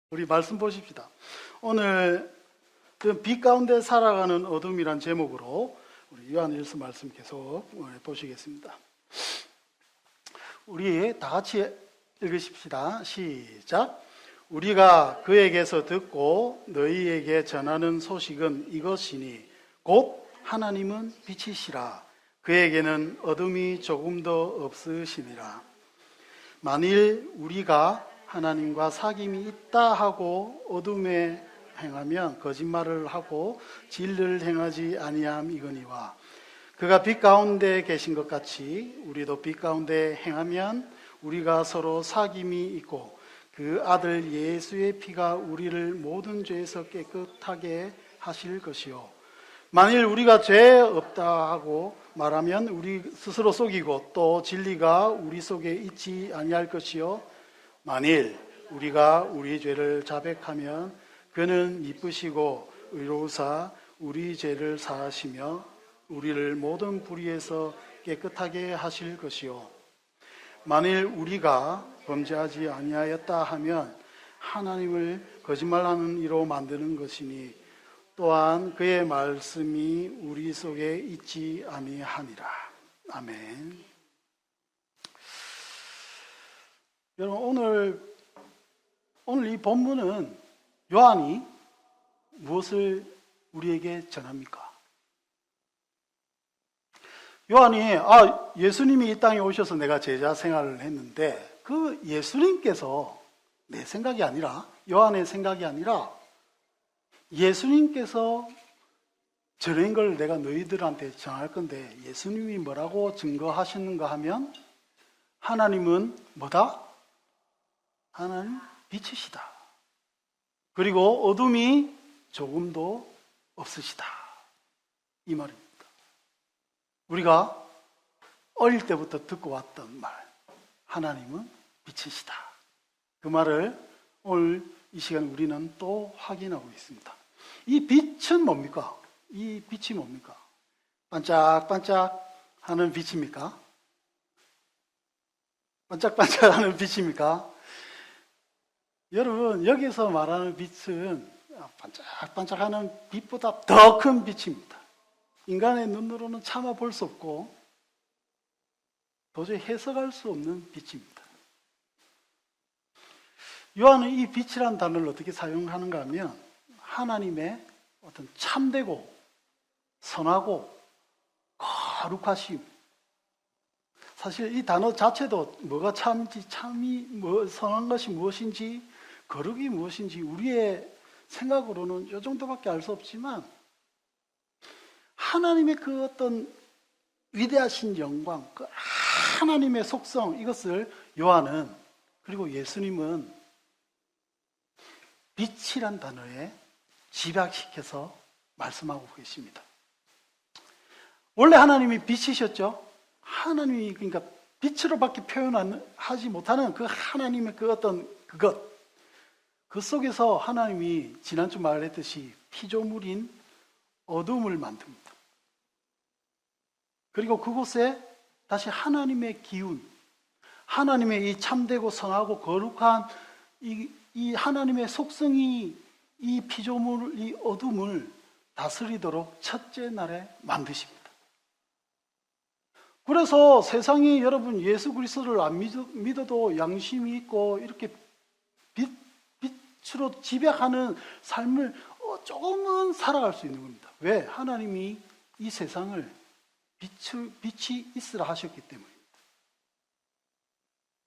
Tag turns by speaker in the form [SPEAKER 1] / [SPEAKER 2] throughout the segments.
[SPEAKER 1] 우리 말씀 보십시다. 오늘 빛 가운데 살아가는 어둠이란 제목으로 우리 요한일서 말씀 계속 보시겠습니다. 우리 다 같이 읽으십시다. 시작. 우리가 그에게서 듣고 너희에게 전하는 소식은 이것이니 곧 하나님은 빛이시라. 그에게는 어둠이 조금도 없으시니라. 만일 우리가 하나님과 사귐이 있다 하고 어둠에 행하면 거짓말을 하고 진리를 행하지 아니함이거니와 그가 빛 가운데 계신 것 같이 우리도 빛 가운데 행하면 우리가 서로 사귐이 있고 그 아들 예수의 피가 우리를 모든 죄에서 깨끗하게 하실 것이요 만일 우리가 죄 없다 하고 말하면 우리 스스로 속이고 또 진리가 우리 속에 있지 아니할 것이요 만일 우리가 우리 죄를 자백하면 그는 이쁘시고 의로우사 우리 죄를 사하시며 우리를 모든 불의에서 깨끗하게 하실 것이요 만일 우리가 범죄하지 아니하였다 하면 하나님을 거짓말하는 이로 만드는 것이니 또한 그의 말씀이 우리 속에 있지 아니하니라. 아멘. 여러분 오늘 이 본문은 요한이 무엇을 우리에게 전합니까? 요한이 예수님이 이 땅에 오셔서 내가 제자 생활을 했는데 그 예수님께서 내 생각이 아니라 요한의 생각이 아니라 예수님께서 저런 걸 내가 너희들한테 전할 건데 예수님이 뭐라고 증거하시는가 하면 하나님은 뭐다? 하나님 빛이시다. 그리고 어둠이 조금도 없으시다. 이 말입니다. 우리가 어릴 때부터 듣고 왔던 말, 하나님은 빛이시다. 그 말을 오늘 이 시간 우리는 또 확인하고 있습니다. 이 빛은 뭡니까? 이 빛이 뭡니까? 반짝반짝 하는 빛입니까? 반짝반짝하는 빛입니까? 여러분, 여기서 말하는 빛은 반짝반짝하는 빛보다 더 큰 빛입니다. 인간의 눈으로는 차마 볼 수 없고 도저히 해석할 수 없는 빛입니다. 요한은 이 빛이라는 단어를 어떻게 사용하는가 하면 하나님의 어떤 참되고 선하고 거룩하심. 사실 이 단어 자체도 뭐가 참인지, 선한 것이 무엇인지, 거룩이 무엇인지 우리의 생각으로는 이 정도밖에 알 수 없지만 하나님의 그 어떤 위대하신 영광, 그 하나님의 속성, 이것을 요한은 그리고 예수님은 빛이란 단어에 집약시켜서 말씀하고 계십니다. 원래 하나님이 빛이셨죠? 하나님이 그러니까 빛으로밖에 표현하지 못하는 그 하나님의 그 어떤 그것, 그 속에서 하나님이 지난주 말했듯이 피조물인 어둠을 만듭니다. 그리고 그곳에 다시 하나님의 기운, 하나님의 이 참되고 선하고 거룩한 이 하나님의 속성이 이 피조물, 이 어둠을 다스리도록 첫째 날에 만드십니다. 그래서 세상이 여러분 예수 그리스도를 안 믿어도 양심이 있고 이렇게 빛으로 집약하는 삶을 조금은 살아갈 수 있는 겁니다. 왜? 하나님이 이 세상을 빛이 있으라 하셨기 때문입니다.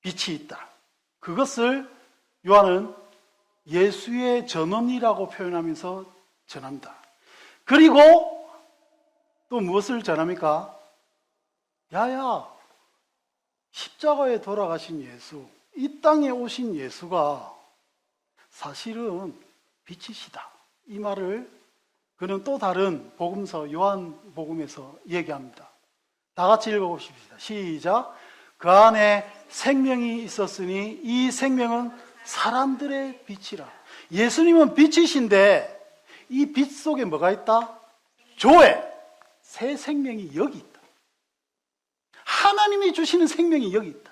[SPEAKER 1] 빛이 있다. 그것을 요한은 예수의 전언이라고 표현하면서 전합니다. 그리고 또 무엇을 전합니까? 야야, 십자가에 돌아가신 예수, 이 땅에 오신 예수가 사실은 빛이시다. 이 말을 그는 또 다른 복음서 요한복음에서 얘기합니다. 다 같이 읽어보십시다. 시작. 그 안에 생명이 있었으니 이 생명은 사람들의 빛이라. 예수님은 빛이신데 이 빛 속에 뭐가 있다? 조회, 새 생명이 여기 있다. 하나님이 주시는 생명이 여기 있다.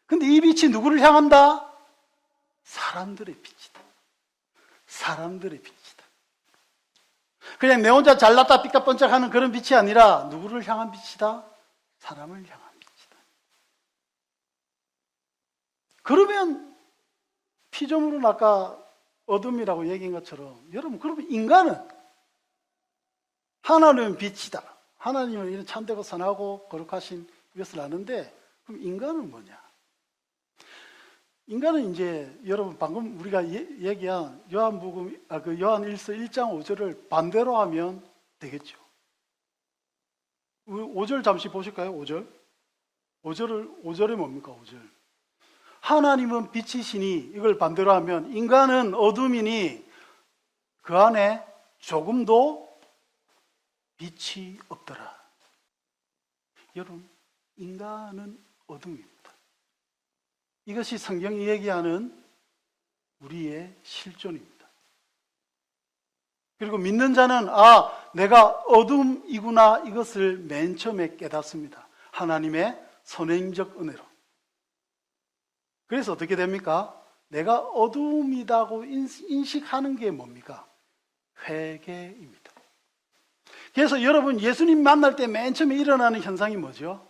[SPEAKER 1] 근데 이 빛이 누구를 향한다? 사람들의 빛이다. 사람들의 빛이다. 그냥 내 혼자 잘났다 삐까뻔쩍하는 그런 빛이 아니라 누구를 향한 빛이다? 사람을 향한 빛이다. 그러면 피조물은 아까 어둠이라고 얘기한 것처럼 여러분, 그러면 인간은 하나님은 빛이다. 하나님은 이런 참되고 선하고 거룩하신 이것을 아는데, 그럼 인간은 뭐냐? 인간은 이제 여러분 방금 우리가 얘기한 요한복음, 요한일서 1장 5절을 반대로 하면 되겠죠. 5절 잠시 보실까요? 5절. 5절이 뭡니까? 5절. 하나님은 빛이시니, 이걸 반대로 하면 인간은 어둠이니 그 안에 조금도 빛이 없더라. 여러분, 인간은 어둠입니다. 이것이 성경이 얘기하는 우리의 실존입니다. 그리고 믿는 자는 내가 어둠이구나, 이것을 맨 처음에 깨닫습니다. 하나님의 선행적 은혜로. 그래서 어떻게 됩니까? 내가 어둠이라고 인식하는 게 뭡니까? 회개입니다. 그래서 여러분, 예수님 만날 때 맨 처음에 일어나는 현상이 뭐죠?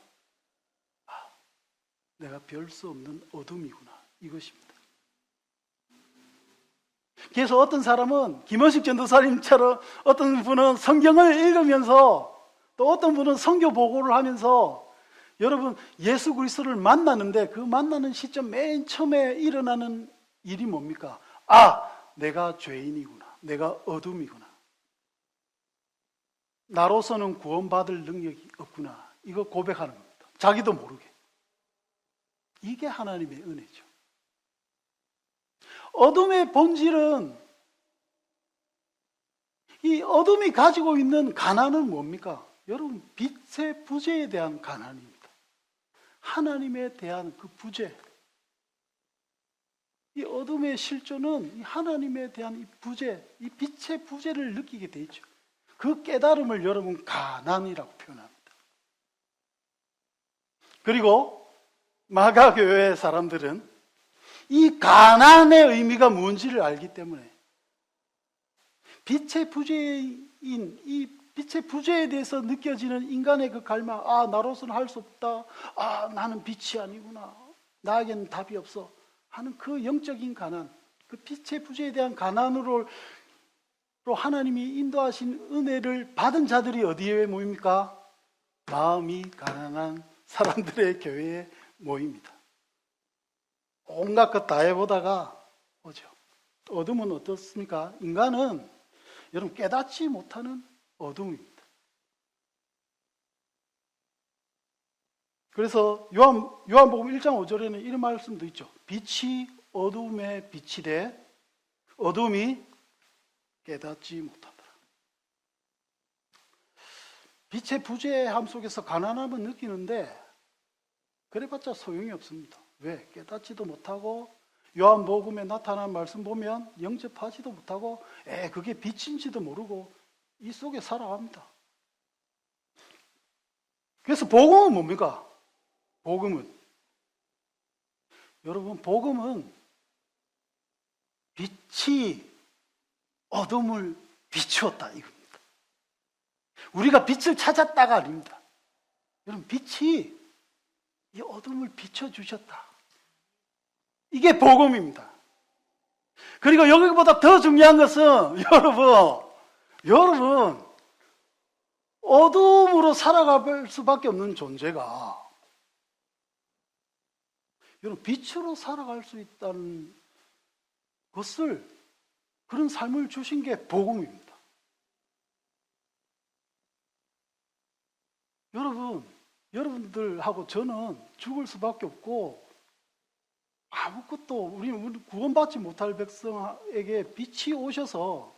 [SPEAKER 1] 내가 별 수 없는 어둠이구나, 이것입니다. 그래서 어떤 사람은 김원식 전도사님처럼, 어떤 분은 성경을 읽으면서, 또 어떤 분은 선교 보고를 하면서, 여러분, 예수 그리스도를 만나는데 그 만나는 시점 맨 처음에 일어나는 일이 뭡니까? 내가 죄인이구나, 내가 어둠이구나, 나로서는 구원받을 능력이 없구나, 이거 고백하는 겁니다. 자기도 모르게. 이게 하나님의 은혜죠. 어둠의 본질은, 이 어둠이 가지고 있는 가난은 뭡니까? 여러분, 빛의 부재에 대한 가난입니다. 하나님에 대한 그 부재. 이 어둠의 실존은 하나님에 대한 이 부재, 이 빛의 부재를 느끼게 돼 있죠. 그 깨달음을 여러분 가난이라고 표현합니다. 그리고 마가교회 사람들은 이 가난의 의미가 뭔지를 알기 때문에 빛의 부재인 이 빛의 부재에 대해서 느껴지는 인간의 그 갈망, 나로서는 할 수 없다, 나는 빛이 아니구나, 나에게는 답이 없어 하는 그 영적인 가난, 그 빛의 부재에 대한 가난으로 하나님이 인도하신 은혜를 받은 자들이 어디에 모입니까? 마음이 가난한 사람들의 교회에 모입니다. 온갖 것 다 해보다가 오죠. 어둠은 어떻습니까? 인간은 여러분 깨닫지 못하는 어둠입니다. 그래서 요한복음 1장 5절에는 이런 말씀도 있죠. 빛이 어둠에 빛이 돼 어둠이 깨닫지 못하더라. 빛의 부재함 속에서 가난함은 느끼는데 그래봤자 소용이 없습니다. 왜? 깨닫지도 못하고 요한복음에 나타난 말씀 보면 영접하지도 못하고 그게 빛인지도 모르고 이 속에 살아갑니다. 그래서 복음은 뭡니까? 복음은 여러분, 복음은 빛이 어둠을 비추었다 이겁니다. 우리가 빛을 찾았다가 아닙니다. 여러분, 빛이 이 어둠을 비춰주셨다. 이게 복음입니다. 그리고 여기보다 더 중요한 것은 여러분 어둠으로 살아갈 수밖에 없는 존재가 여러분 빛으로 살아갈 수 있다는 것을, 그런 삶을 주신 게 복음입니다. 여러분들하고 저는 죽을 수밖에 없고 아무것도 우리 구원받지 못할 백성에게 빛이 오셔서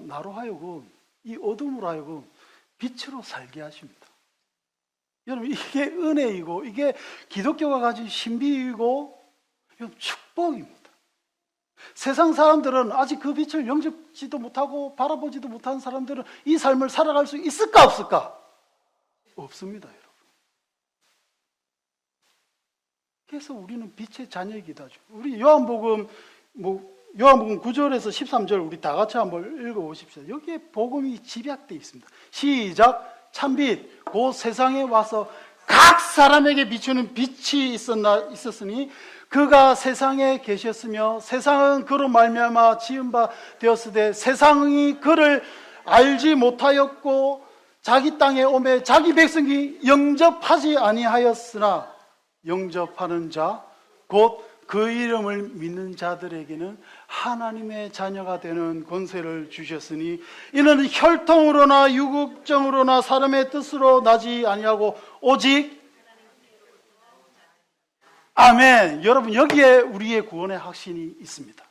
[SPEAKER 1] 나로 하여금 이 어둠으로 하여금 빛으로 살게 하십니다. 여러분, 이게 은혜이고 이게 기독교가 가진 신비이고 이건 축복입니다. 세상 사람들은 아직 그 빛을 영접지도 못하고 바라보지도 못한 사람들은 이 삶을 살아갈 수 있을까 없을까? 없습니다, 여러분. 그래서 우리는 빛의 자녀이기도 하죠. 우리 요한복음 9절에서 13절 우리 다 같이 한번 읽어보십시오. 여기에 복음이 집약되어 있습니다. 시작. 참빛 곧 세상에 와서 각 사람에게 비추는 빛이 있었으니 그가 세상에 계셨으며 세상은 그로 말미암아 지은 바 되었으되 세상이 그를 알지 못하였고 자기 땅에 오매 자기 백성이 영접하지 아니하였으나 영접하는 자 곧 그 이름을 믿는 자들에게는 하나님의 자녀가 되는 권세를 주셨으니 이는 혈통으로나 유국정으로나 사람의 뜻으로 나지 아니하고 오직 아멘. 여러분 여기에 우리의 구원의 확신이 있습니다.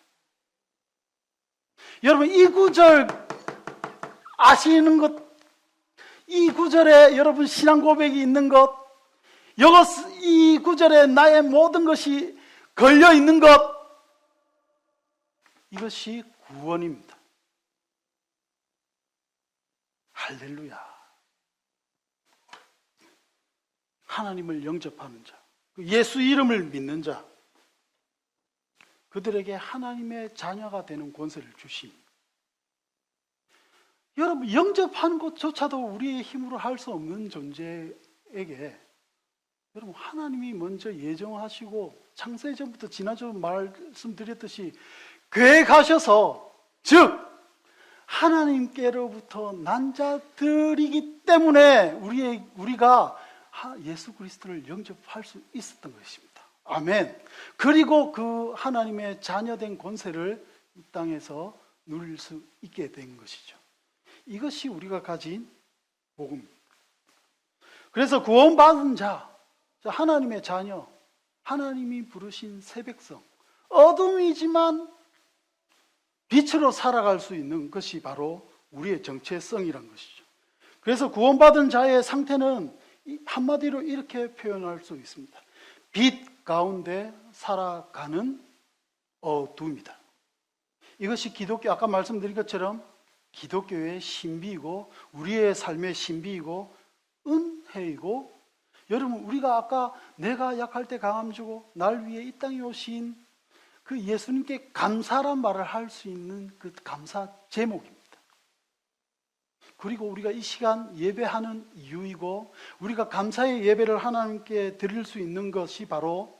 [SPEAKER 1] 여러분 이 구절 아시는 것, 이 구절에 여러분 신앙 고백이 있는 것, 이 구절에 나의 모든 것이 걸려 있는 것, 이것이 구원입니다. 할렐루야. 하나님을 영접하는 자, 예수 이름을 믿는 자, 그들에게 하나님의 자녀가 되는 권세를 주신. 여러분 영접하는 것조차도 우리의 힘으로 할 수 없는 존재에게 여러분 하나님이 먼저 예정하시고 창세전부터 지난주 말씀드렸듯이 계획하셔서, 즉 하나님께로부터 난 자들이기 때문에 우리가 예수 그리스도를 영접할 수 있었던 것입니다. 아멘. 그리고 그 하나님의 자녀된 권세를 이 땅에서 누릴 수 있게 된 것이죠. 이것이 우리가 가진 복음입니다. 그래서 구원받은 자, 하나님의 자녀, 하나님이 부르신 새 백성, 어둠이지만 빛으로 살아갈 수 있는 것이 바로 우리의 정체성이란 것이죠. 그래서 구원받은 자의 상태는 한마디로 이렇게 표현할 수 있습니다. 빛 가운데 살아가는 어둠이다. 이것이 기독교, 아까 말씀드린 것처럼 기독교의 신비이고 우리의 삶의 신비이고 은혜이고, 여러분 우리가 아까 내가 약할 때 강함 주고 날 위해 이 땅에 오신 그 예수님께 감사란 말을 할 수 있는 그 감사 제목입니다. 그리고 우리가 이 시간 예배하는 이유이고 우리가 감사의 예배를 하나님께 드릴 수 있는 것이 바로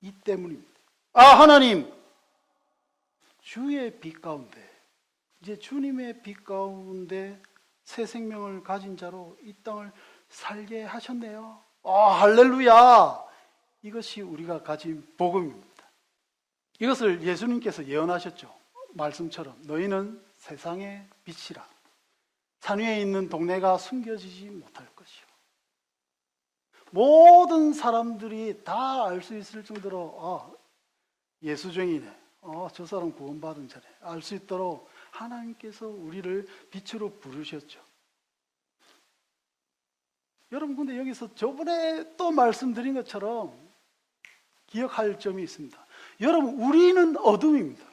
[SPEAKER 1] 이 때문입니다. 하나님, 주의 빛 가운데, 이제 주님의 빛 가운데 새 생명을 가진 자로 이 땅을 살게 하셨네요. 할렐루야. 이것이 우리가 가진 복음입니다. 이것을 예수님께서 예언하셨죠. 말씀처럼 너희는 세상의 빛이라. 산 위에 있는 동네가 숨겨지지 못할 것이요. 모든 사람들이 다 알 수 있을 정도로 예수쟁이네, 저 사람 구원받은 자네, 알 수 있도록 하나님께서 우리를 빛으로 부르셨죠. 여러분 근데 여기서 저번에 또 말씀드린 것처럼 기억할 점이 있습니다. 여러분 우리는 어둠입니다.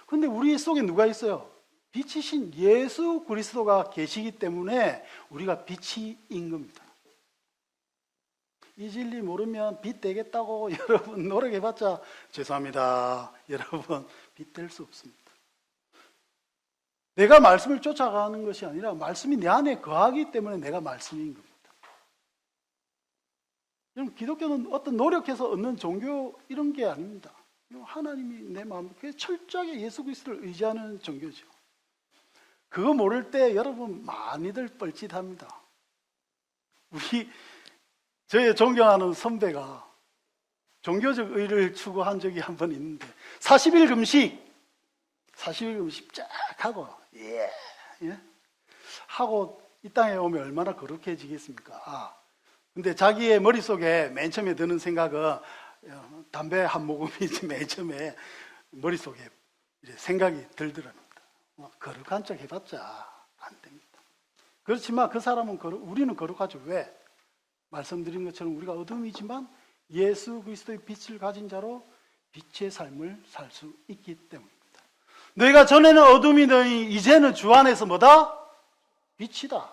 [SPEAKER 1] 근데 우리 속에 누가 있어요? 빛이신 예수 그리스도가 계시기 때문에 우리가 빛인 겁니다. 이 진리 모르면 빛 되겠다고 여러분 노력해봤자 죄송합니다. 여러분 빛 될 수 없습니다. 내가 말씀을 쫓아가는 것이 아니라 말씀이 내 안에 거하기 때문에 내가 말씀인 겁니다. 여러분 기독교는 어떤 노력해서 얻는 종교 이런 게 아닙니다. 하나님이 내 마음, 철저하게 예수 그리스도를 의지하는 종교죠. 그거 모를 때 여러분 많이들 뻘짓합니다. 저의 존경하는 선배가 종교적 의를 추구한 적이 한 번 있는데 40일 금식 쫙 하고 하고 이 땅에 오면 얼마나 거룩해지겠습니까? 근데 자기의 머릿속에 맨 처음에 드는 생각은 담배 한 모금이 맨 처음에 머릿속에 생각이 들더랍니다. 거룩한 척 해봤자 안 됩니다. 그렇지만 그 사람은 우리는 거룩하죠. 왜? 말씀드린 것처럼 우리가 어둠이지만 예수 그리스도의 빛을 가진 자로 빛의 삶을 살 수 있기 때문입니다. 너희가 전에는 어둠이더니 이제는 주 안에서 뭐다? 빛이다.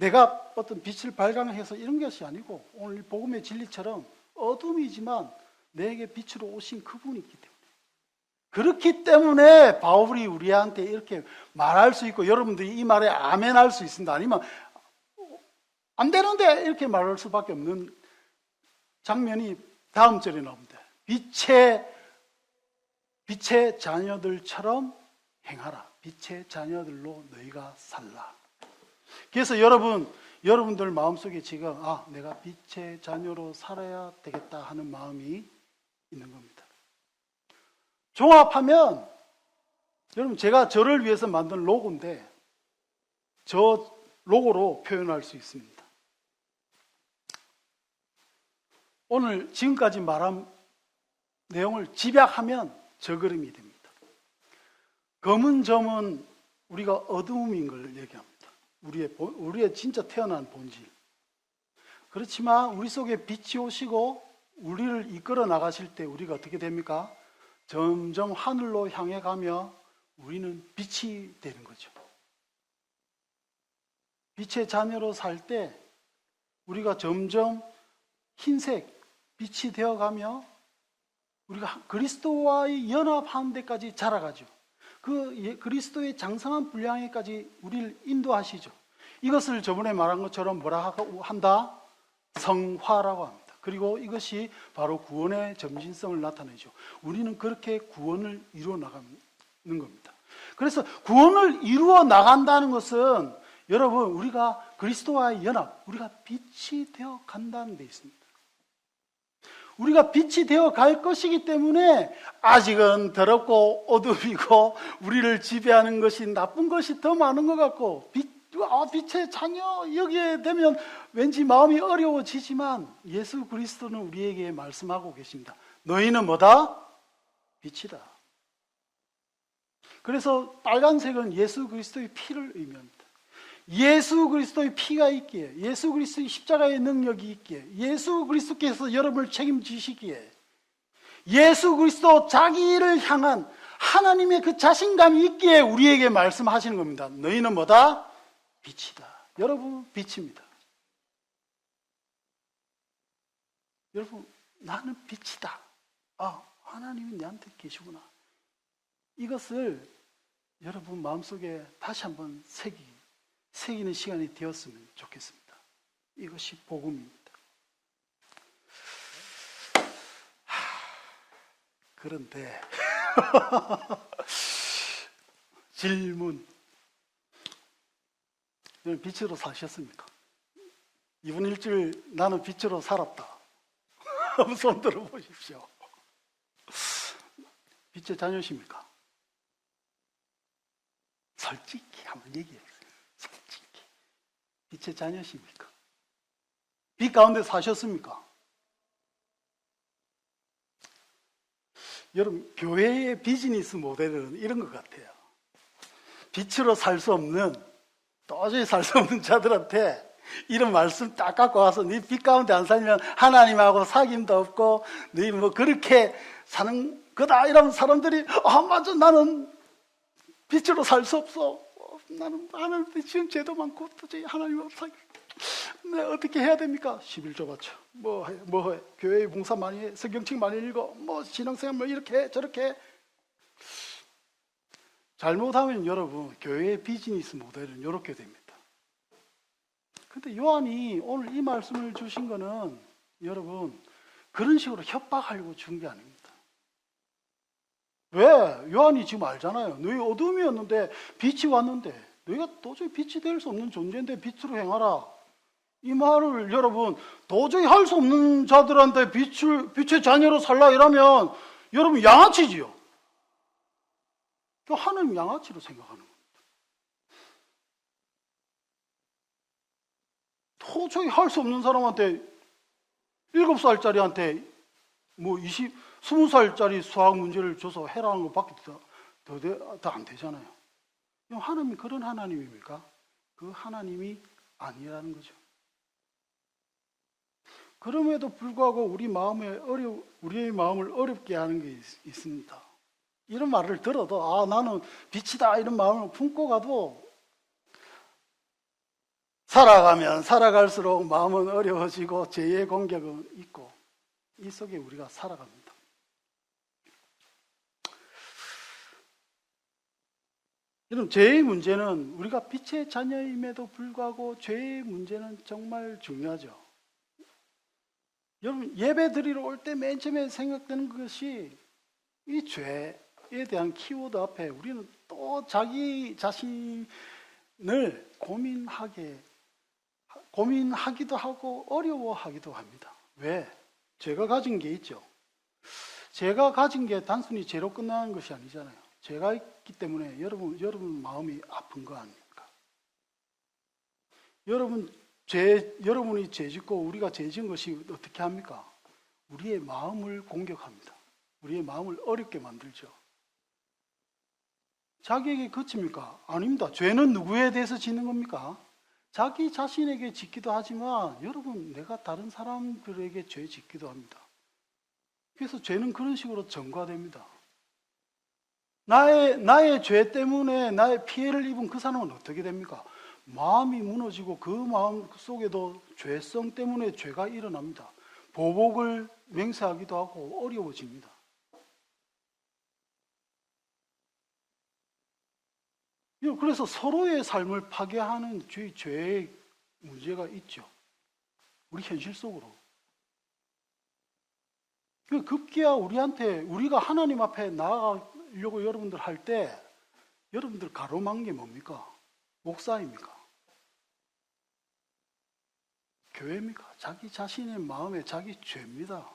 [SPEAKER 1] 내가 어떤 빛을 발광해서 이런 것이 아니고 오늘 복음의 진리처럼 어둠이지만 내게 빛으로 오신 그분이 있기 때문에, 그렇기 때문에 바울이 우리한테 이렇게 말할 수 있고 여러분들이 이 말에 아멘 할 수 있습니다. 아니면 안 되는데 이렇게 말할 수밖에 없는 장면이 다음 절에 나옵니다. 빛의 자녀들처럼 행하라. 빛의 자녀들로 너희가 살라. 그래서 여러분들 마음속에 지금 내가 빛의 자녀로 살아야 되겠다 하는 마음이 있는 겁니다. 종합하면 여러분, 제가 저를 위해서 만든 로고인데 저 로고로 표현할 수 있습니다. 오늘 지금까지 말한 내용을 집약하면 저 그림이 됩니다. 검은 점은 우리가 어두움인 걸 얘기합니다. 우리의 진짜 태어난 본질. 그렇지만 우리 속에 빛이 오시고 우리를 이끌어 나가실 때 우리가 어떻게 됩니까? 점점 하늘로 향해 가며 우리는 빛이 되는 거죠. 빛의 자녀로 살 때 우리가 점점 흰색 빛이 되어가며 우리가 그리스도와의 연합하는 데까지 자라가죠. 그 그리스도의 장성한 분량에까지 우리를 인도하시죠. 이것을 저번에 말한 것처럼 뭐라 한다? 성화라고 합니다. 그리고 이것이 바로 구원의 점진성을 나타내죠. 우리는 그렇게 구원을 이루어 나가는 겁니다. 그래서 구원을 이루어 나간다는 것은 여러분, 우리가 그리스도와의 연합, 우리가 빛이 되어 간다는 데 있습니다. 우리가 빛이 되어 갈 것이기 때문에 아직은 더럽고 어둠이고 우리를 지배하는 것이 나쁜 것이 더 많은 것 같고 빛의 자녀 여기에 되면 왠지 마음이 어려워지지만 예수 그리스도는 우리에게 말씀하고 계십니다. 너희는 뭐다? 빛이다. 그래서 빨간색은 예수 그리스도의 피를 의미합니다. 예수 그리스도의 피가 있기에, 예수 그리스도의 십자가의 능력이 있기에, 예수 그리스도께서 여러분을 책임지시기에, 예수 그리스도 자기를 향한 하나님의 그 자신감이 있기에 우리에게 말씀하시는 겁니다. 너희는 뭐다? 빛이다. 여러분, 빛입니다. 여러분, 나는 빛이다. 하나님이 내한테 계시구나. 이것을 여러분 마음속에 다시 한번 새기는 시간이 되었으면 좋겠습니다. 이것이 복음입니다. 그런데 질문, 빛으로 사셨습니까? 이번 일주일 나는 빛으로 살았다. 한번 손 들어보십시오. 빛의 자녀십니까? 솔직히 한번 얘기해보세요. 솔직히 빛의 자녀십니까? 빛 가운데 사셨습니까? 여러분, 교회의 비즈니스 모델은 이런 것 같아요. 빛으로 살 수 없는, 도저히 살 수 없는 자들한테 이런 말씀 딱 갖고 와서 네 빛 가운데 안 살면 하나님하고 사귐도 없고 네 뭐 그렇게 사는 거다 이러면 사람들이 맞아, 나는 빛으로 살 수 없어. 나는 하나님한테 지금 죄도 많고 도저히 하나님 없어. 내가 어떻게 해야 됩니까? 11조 바쳐. 뭐 해? 교회에 봉사 많이 해. 성경책 많이 읽어. 신앙생활 이렇게 해, 저렇게 해. 잘못하면 여러분, 교회의 비즈니스 모델은 이렇게 됩니다. 근데 요한이 오늘 이 말씀을 주신 거는 여러분, 그런 식으로 협박하려고 준 게 아닙니다. 왜? 요한이 지금 알잖아요. 너희 어둠이었는데 빛이 왔는데 너희가 도저히 빛이 될 수 없는 존재인데 빛으로 행하라. 이 말을 여러분, 도저히 할 수 없는 자들한테 빛의 자녀로 살라 이러면 여러분 양아치지요. 하나님 양아치로 생각하는 겁니다. 도저히 할 수 없는 사람한테 7살짜리한테 20살짜리 수학 문제를 줘서 해라는 것밖에 더 안 되잖아요. 하나님이 그런 하나님입니까? 그 하나님이 아니라는 거죠. 그럼에도 불구하고 우리의 마음을 어렵게 하는 게 있습니다. 이런 말을 들어도 나는 빛이다 이런 마음을 품고 가도 살아가면 살아갈수록 마음은 어려워지고 죄의 공격은 있고 이 속에 우리가 살아갑니다. 여러분, 죄의 문제는 우리가 빛의 자녀임에도 불구하고 죄의 문제는 정말 중요하죠. 여러분, 예배 드리러 올 때 맨 처음에 생각되는 것이 이 죄에 대한 키워드 앞에 우리는 또 자기 자신을 고민하기도 하고 어려워하기도 합니다. 왜? 죄가 가진 게 있죠. 죄가 가진 게 단순히 죄로 끝나는 것이 아니잖아요. 죄가 있기 때문에 여러분 마음이 아픈 거 아닙니까? 여러분이 죄 짓고 우리가 죄 지은 것이 어떻게 합니까? 우리의 마음을 공격합니다. 우리의 마음을 어렵게 만들죠. 자기에게 그칩니까? 아닙니다. 죄는 누구에 대해서 짓는 겁니까? 자기 자신에게 짓기도 하지만 여러분, 내가 다른 사람들에게 죄 짓기도 합니다. 그래서 죄는 그런 식으로 전가됩니다. 나의 죄 때문에 나의 피해를 입은 그 사람은 어떻게 됩니까? 마음이 무너지고 그 마음 속에도 죄성 때문에 죄가 일어납니다. 보복을 맹세하기도 하고 어려워집니다. 그래서 서로의 삶을 파괴하는 죄의 문제가 있죠. 우리 현실 속으로. 급기야 우리가 하나님 앞에 나아가려고 여러분들 할 때 여러분들 가로막는 게 뭡니까? 목사입니까? 교회입니까? 자기 자신의 마음에 자기 죄입니다.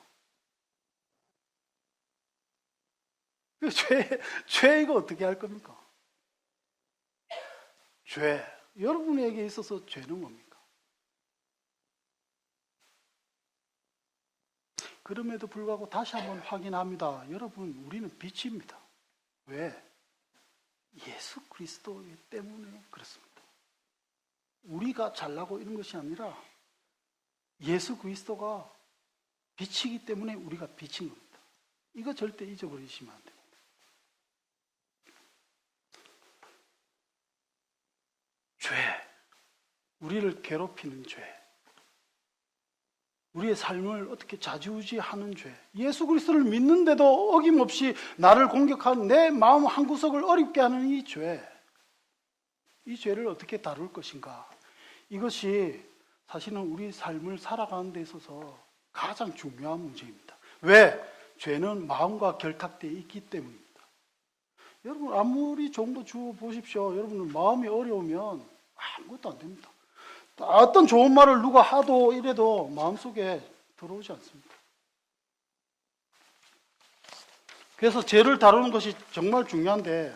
[SPEAKER 1] 죄 이거 어떻게 할 겁니까? 죄. 여러분에게 있어서 죄는 뭡니까? 그럼에도 불구하고 다시 한번 확인합니다. 여러분, 우리는 빛입니다. 왜? 예수 그리스도 때문에 그렇습니다. 우리가 잘나고 이런 것이 아니라 예수 그리스도가 빛이기 때문에 우리가 빛인 겁니다. 이거 절대 잊어버리시면 안 됩니다. 죄, 우리를 괴롭히는 죄, 우리의 삶을 어떻게 좌지우지하는 죄, 예수 그리스도를 믿는데도 어김없이 나를 공격하는 내 마음 한구석을 어렵게 하는 이 죄, 이 죄를 어떻게 다룰 것인가? 이것이 사실은 우리 삶을 살아가는 데 있어서 가장 중요한 문제입니다. 왜? 죄는 마음과 결탁되어 있기 때문입니다. 여러분, 아무리 좋은 거 주어 보십시오. 여러분은 마음이 어려우면 아무것도 안 됩니다. 어떤 좋은 말을 누가 하도 이래도 마음속에 들어오지 않습니다. 그래서 죄를 다루는 것이 정말 중요한데,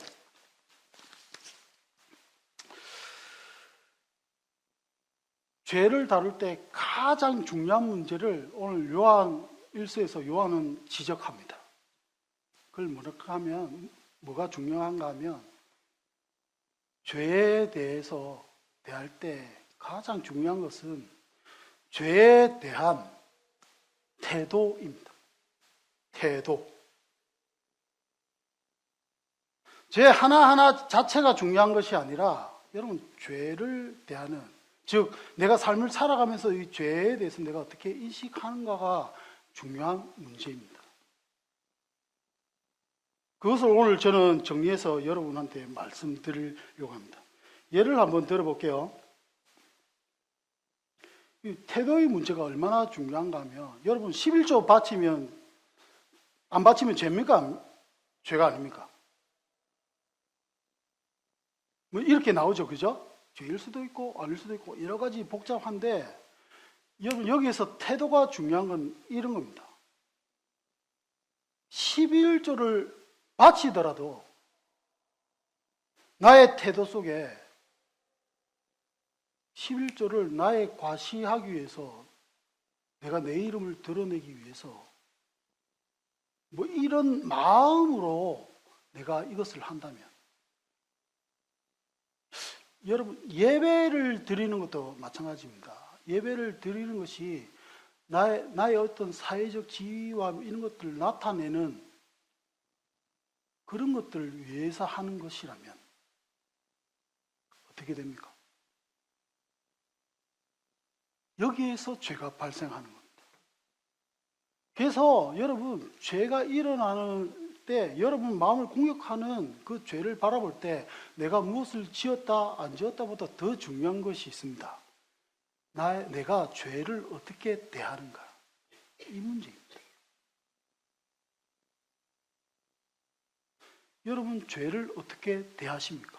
[SPEAKER 1] 죄를 다룰 때 가장 중요한 문제를 오늘 요한 1서에서 요한은 지적합니다. 그걸 뭐가 중요한가 하면, 죄에 대해서 대할 때 가장 중요한 것은 죄에 대한 태도입니다. 태도. 죄 하나하나 자체가 중요한 것이 아니라 여러분, 죄를 대하는, 즉 내가 삶을 살아가면서 이 죄에 대해서 내가 어떻게 인식하는가가 중요한 문제입니다. 그것을 오늘 저는 정리해서 여러분한테 말씀드리려고 합니다. 예를 한번 들어볼게요. 이 태도의 문제가 얼마나 중요한가 하면, 여러분 11조 안 바치면 죄입니까? 죄가 아닙니까? 뭐 이렇게 나오죠, 그죠? 죄일 수도 있고 아닐 수도 있고 여러 가지 복잡한데, 여러분 여기에서 태도가 중요한 건 이런 겁니다. 11조를 바치더라도 나의 태도 속에 11조를 나의 과시하기 위해서, 내가 내 이름을 드러내기 위해서 뭐 이런 마음으로 내가 이것을 한다면, 여러분 예배를 드리는 것도 마찬가지입니다. 예배를 드리는 것이 나의 어떤 사회적 지위와 이런 것들을 나타내는 그런 것들을 위해서 하는 것이라면 어떻게 됩니까? 여기에서 죄가 발생하는 겁니다. 그래서 여러분, 죄가 일어나는 때 여러분 마음을 공격하는 그 죄를 바라볼 때 내가 무엇을 지었다 안 지었다보다 더 중요한 것이 있습니다. 내가 죄를 어떻게 대하는가, 이 문제입니다. 여러분, 죄를 어떻게 대하십니까?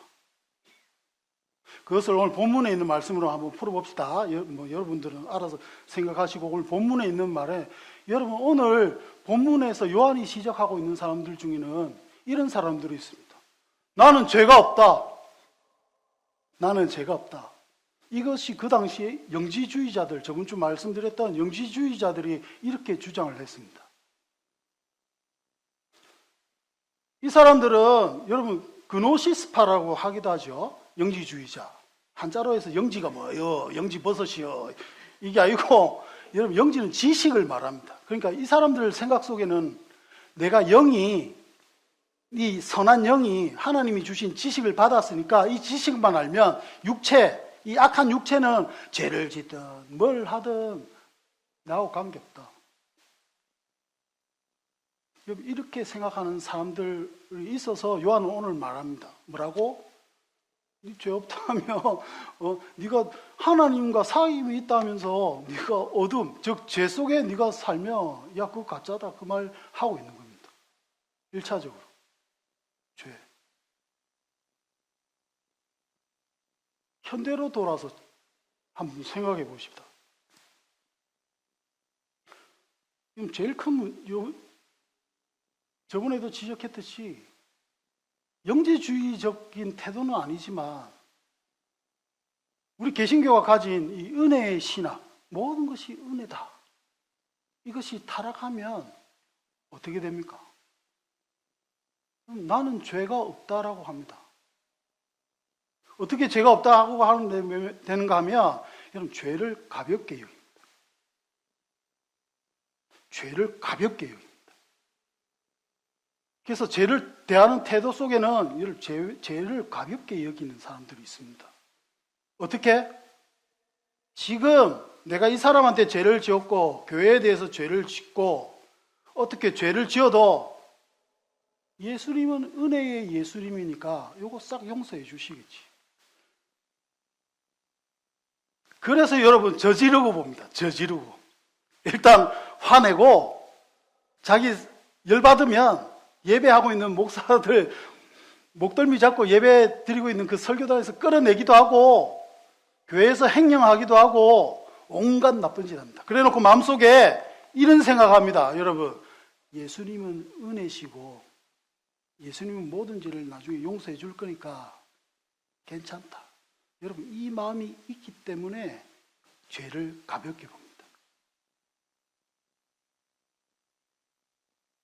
[SPEAKER 1] 그것을 오늘 본문에 있는 말씀으로 한번 풀어봅시다. 여러분들은 알아서 생각하시고, 오늘 본문에 있는 말에, 여러분 오늘 본문에서 요한이 시작하고 있는 사람들 중에는 이런 사람들이 있습니다. 나는 죄가 없다. 나는 죄가 없다. 이것이 그 당시에 영지주의자들, 저번 주 말씀드렸던 영지주의자들이 이렇게 주장을 했습니다. 이 사람들은 여러분 그노시스파라고 하기도 하죠. 영지주의자. 한자로 해서 영지가 뭐예요? 영지버섯이요. 이게 아니고 여러분 영지는 지식을 말합니다. 그러니까 이 사람들 생각 속에는 내가 이 선한 영이 하나님이 주신 지식을 받았으니까 이 지식만 알면 이 악한 육체는 죄를 짓든 뭘 하든 나하고 관계없다. 이렇게 생각하는 사람들이 있어서 요한은 오늘 말합니다. 뭐라고? 네 죄 없다며 네가 하나님과 사귐이 있다면서 네가 어둠, 즉 죄 속에 네가 살면 야 그거 가짜다, 그 말 하고 있는 겁니다. 1차적으로 죄. 현대로 돌아서 한번 생각해 보십시다. 제일 큰 저번에도 지적했듯이 영지주의적인 태도는 아니지만 우리 개신교가 가진 이 은혜의 신학, 모든 것이 은혜다. 이것이 타락하면 어떻게 됩니까? 나는 죄가 없다라고 합니다. 어떻게 죄가 없다고 하는 되는가 하면 여러분 죄를 가볍게 여깁니다. 죄를 가볍게 여깁니다. 그래서 죄를 대하는 태도 속에는 죄를 가볍게 여기는 사람들이 있습니다. 어떻게? 지금 내가 이 사람한테 죄를 지었고 교회에 대해서 죄를 짓고 어떻게 죄를 지어도 예수님은 은혜의 예수님이니까 이거 싹 용서해 주시겠지. 그래서 여러분 저지르고 봅니다. 저지르고. 일단 화내고 자기 열받으면 예배하고 있는 목사들 목덜미 잡고 예배 드리고 있는 그 설교단에서 끌어내기도 하고 교회에서 행령하기도 하고 온갖 나쁜 짓 합니다. 그래 놓고 마음속에 이런 생각합니다. 여러분, 예수님은 은혜시고 예수님은 모든 죄를 나중에 용서해 줄 거니까 괜찮다. 여러분, 이 마음이 있기 때문에 죄를 가볍게 봅니다.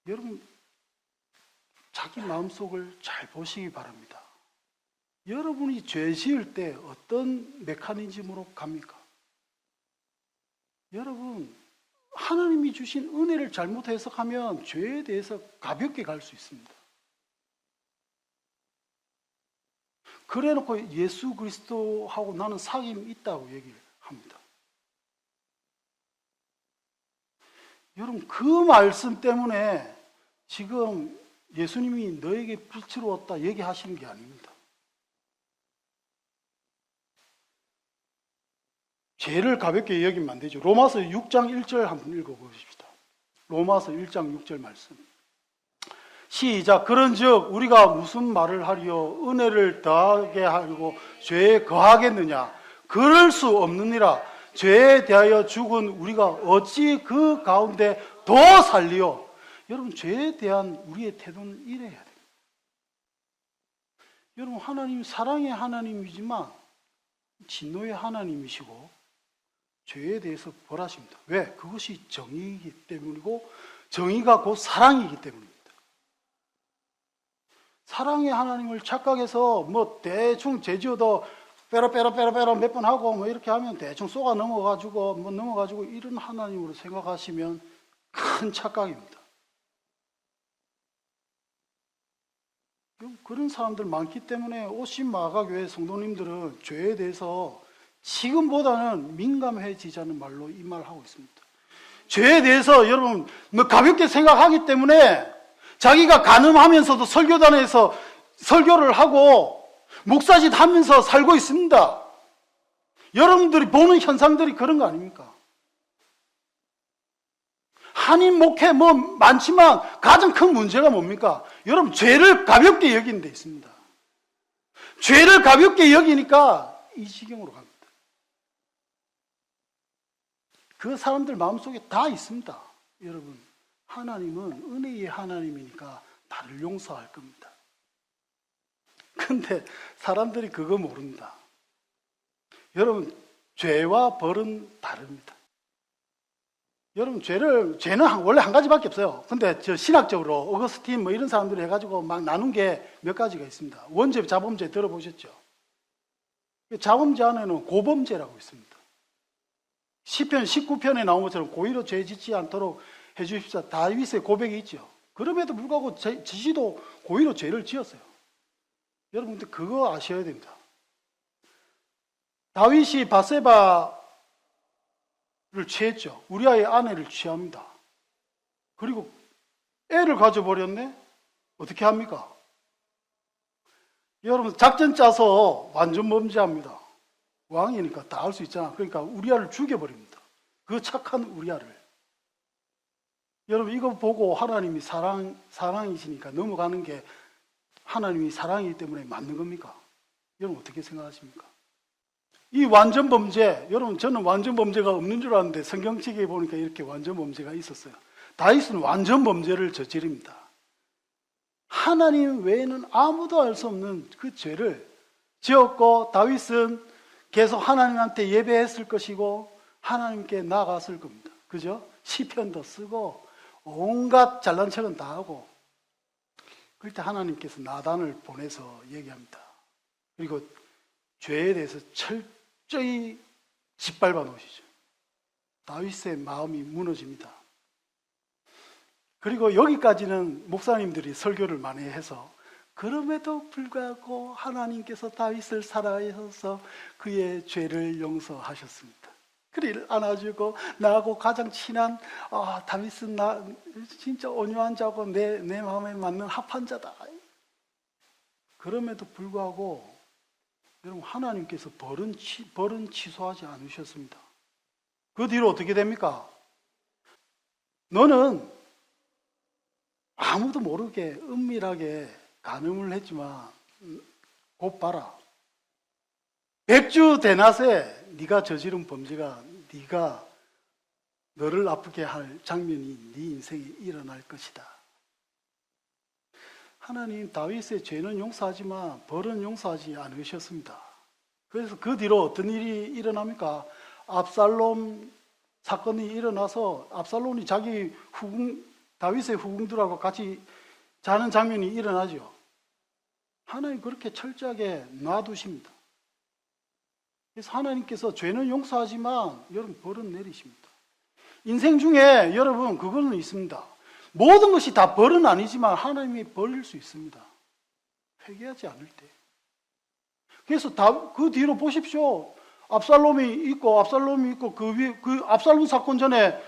[SPEAKER 1] 여러분, 자기 마음속을 잘 보시기 바랍니다. 여러분이 죄 지을 때 어떤 메커니즘으로 갑니까? 여러분, 하나님이 주신 은혜를 잘못 해석하면 죄에 대해서 가볍게 갈 수 있습니다. 그래 놓고 예수 그리스도하고 나는 사귐이 있다고 얘기를 합니다. 여러분, 그 말씀 때문에 지금 예수님이 너에게 빛을 얻다 얘기하시는 게 아닙니다. 죄를 가볍게 여기면 안 되죠. 로마서 6장 1절 한번 읽어보십시다. 로마서 1장 6절 말씀. 시작. 그런즉 우리가 무슨 말을 하리요? 은혜를 더하게 하려고 죄에 거하겠느냐? 그럴 수 없느니라. 죄에 대하여 죽은 우리가 어찌 그 가운데 더 살리요? 여러분, 죄에 대한 우리의 태도는 이래야 돼요. 여러분, 하나님 사랑의 하나님이지만 진노의 하나님이시고 죄에 대해서 벌하십니다. 왜? 그것이 정의이기 때문이고 정의가 곧 사랑이기 때문입니다. 사랑의 하나님을 착각해서 뭐 대충 죄 지어도 빼라 몇 번 하고 뭐 이렇게 하면 대충 쏘가 넘어가지고 이런 하나님으로 생각하시면 큰 착각입니다. 그런 사람들 많기 때문에 오신 마가교회 성도님들은 죄에 대해서 지금보다는 민감해지자는 말로 이 말을 하고 있습니다. 죄에 대해서 여러분 가볍게 생각하기 때문에 자기가 간음하면서도 설교단에서 설교를 하고 목사짓 하면서 살고 있습니다. 여러분들이 보는 현상들이 그런 거 아닙니까? 한인 목회 뭐 많지만 가장 큰 문제가 뭡니까? 여러분 죄를 가볍게 여기는 데 있습니다. 죄를 가볍게 여기니까 이 지경으로 갑니다. 그 사람들 마음속에 다 있습니다. 여러분, 하나님은 은혜의 하나님이니까 나를 용서할 겁니다. 근데 사람들이 그거 모른다. 여러분, 죄와 벌은 다릅니다. 여러분, 죄는 원래 한 가지밖에 없어요. 근데 신학적으로 어거스틴 뭐 이런 사람들이 해가지고 막 나눈 게 몇 가지가 있습니다. 원죄, 자범죄 들어보셨죠? 자범죄 안에는 고범죄라고 있습니다. 시편 19편에 나온 것처럼 고의로 죄 짓지 않도록 해주십사. 다윗의 고백이 있죠. 그럼에도 불구하고 지시도 고의로 죄를 지었어요. 여러분들 그거 아셔야 됩니다. 다윗이 바세바를 취했죠. 우리아의 아내를 취합니다. 그리고 애를 가져버렸네? 어떻게 합니까? 여러분 작전 짜서 완전 범죄합니다. 왕이니까 다 할 수 있잖아. 그러니까 우리아를 죽여버립니다. 그 착한 우리아를. 여러분 이거 보고 하나님이 사랑이시니까 넘어가는 게 하나님이 사랑이기 때문에 맞는 겁니까? 여러분 어떻게 생각하십니까? 이 완전 범죄, 여러분 저는 완전 범죄가 없는 줄 알았는데 성경책에 보니까 이렇게 완전 범죄가 있었어요. 다윗은 완전 범죄를 저지릅니다. 하나님 외에는 아무도 알 수 없는 그 죄를 지었고 다윗은 계속 하나님한테 예배했을 것이고 하나님께 나아갔을 겁니다. 그죠? 시편도 쓰고 온갖 잘난 척은 다 하고 그럴 때 하나님께서 나단을 보내서 얘기합니다. 그리고 죄에 대해서 철저히 짓밟아 놓으시죠. 다윗의 마음이 무너집니다. 그리고 여기까지는 목사님들이 설교를 많이 해서 그럼에도 불구하고 하나님께서 다윗을 사랑하셔서 그의 죄를 용서하셨습니다. 그를 안아주고 나하고 가장 친한 다윗은 나 진짜 온유한 자고 내 마음에 맞는 합한 자다. 그럼에도 불구하고 여러분 하나님께서 벌은 취소하지 않으셨습니다. 그 뒤로 어떻게 됩니까? 너는 아무도 모르게 은밀하게 간음을 했지만 곧 봐라. 백주 대낮에 네가 저지른 범죄가 네가 너를 아프게 할 장면이 네 인생에 일어날 것이다. 하나님 다윗의 죄는 용서하지만 벌은 용서하지 않으셨습니다. 그래서 그 뒤로 어떤 일이 일어납니까? 압살롬 사건이 일어나서 압살롬이 자기 다윗의 후궁들하고 같이 자는 장면이 일어나죠. 하나님 그렇게 철저하게 놔두십니다. 그래서 하나님께서 죄는 용서하지만 여러분 벌은 내리십니다. 인생 중에 여러분 그거는 있습니다. 모든 것이 다 벌은 아니지만 하나님이 벌릴 수 있습니다. 회개하지 않을 때. 그래서 그 뒤로 보십시오. 압살롬이 있고 그 압살롬 사건 전에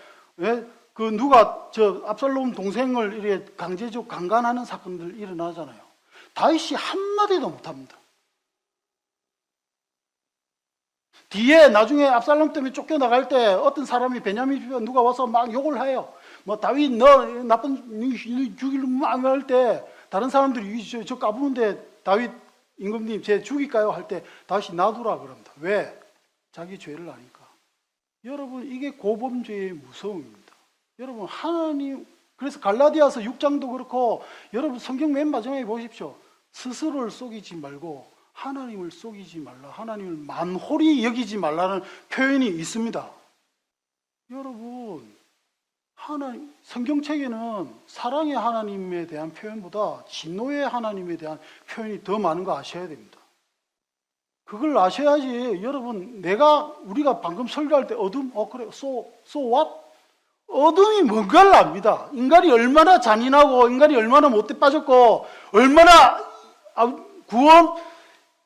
[SPEAKER 1] 누가 압살롬 동생을 이렇게 강제적 강간하는 사건들 일어나잖아요. 다윗이 한마디도 못합니다. 뒤에 나중에 압살롬 때문에 쫓겨나갈 때 어떤 사람이 베냐민 집에 누가 와서 막 욕을 해요. 뭐 다윗 너 나쁜 죽이려 막 할 때 다른 사람들이 저 까부는데 다윗 임금님 제 죽일까요? 할 때 다윗이 놔두라 그럽니다. 왜? 자기 죄를 아니까. 여러분 이게 고범죄의 무서움입니다. 여러분 하나님 그래서 갈라디아서 6장도 그렇고 여러분 성경 맨 마지막에 보십시오. 스스로를 속이지 말고 하나님을 속이지 말라. 하나님을 만홀히 여기지 말라는 표현이 있습니다. 여러분 성경책에는 사랑의 하나님에 대한 표현보다 진노의 하나님에 대한 표현이 더 많은 거 아셔야 됩니다. 그걸 아셔야지. 여러분 우리가 방금 설교할 때 어둠 그래 so what? 어둠이 뭔가를 압니다. 인간이 얼마나 잔인하고 인간이 얼마나 못돼 빠졌고 얼마나 구원